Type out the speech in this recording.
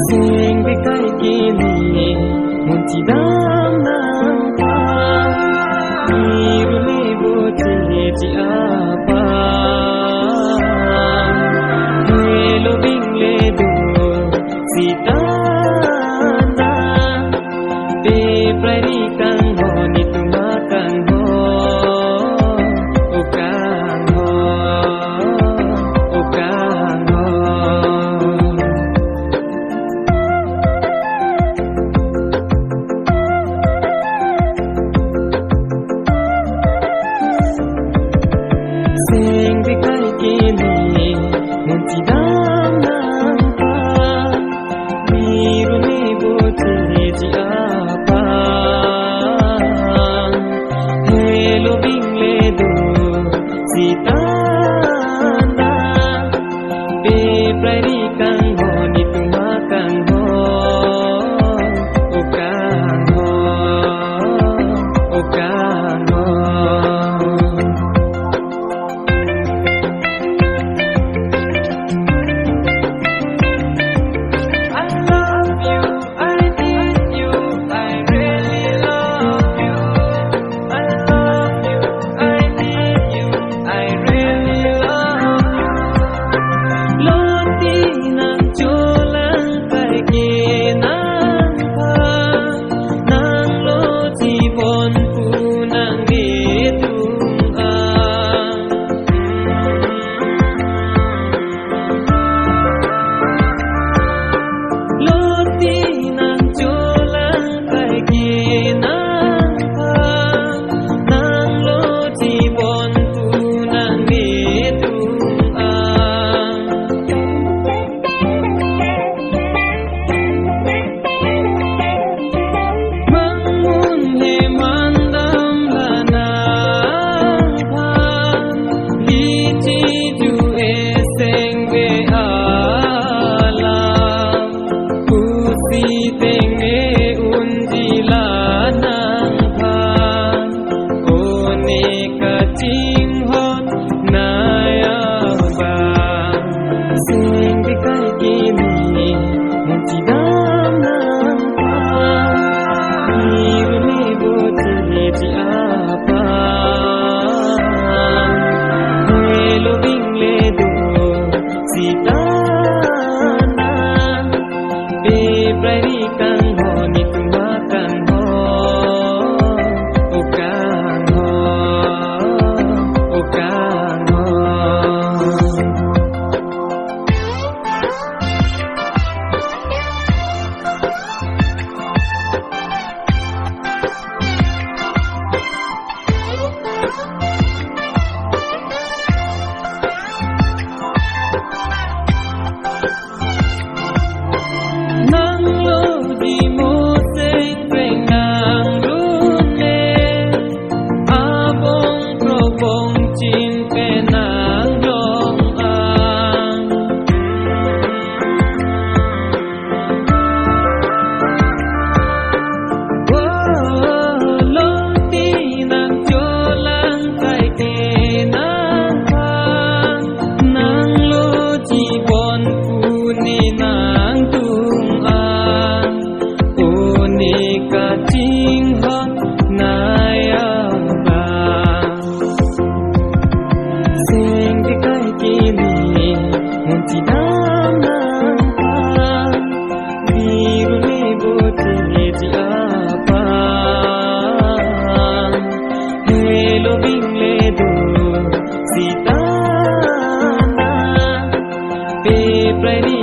Sing bikai kini munci dam nang pa Miru lebo ci apa Hello bing ledo sita na Te prari kang ho ni tumakan ho Ukang ho Ukang ho Sing bikai kini munci dam nang pa Miru lebo ci apa Hello bing ledo sita na Pe prari kang ho ni tumakan ho Ukang ho Ukang ho Sita na Pe prari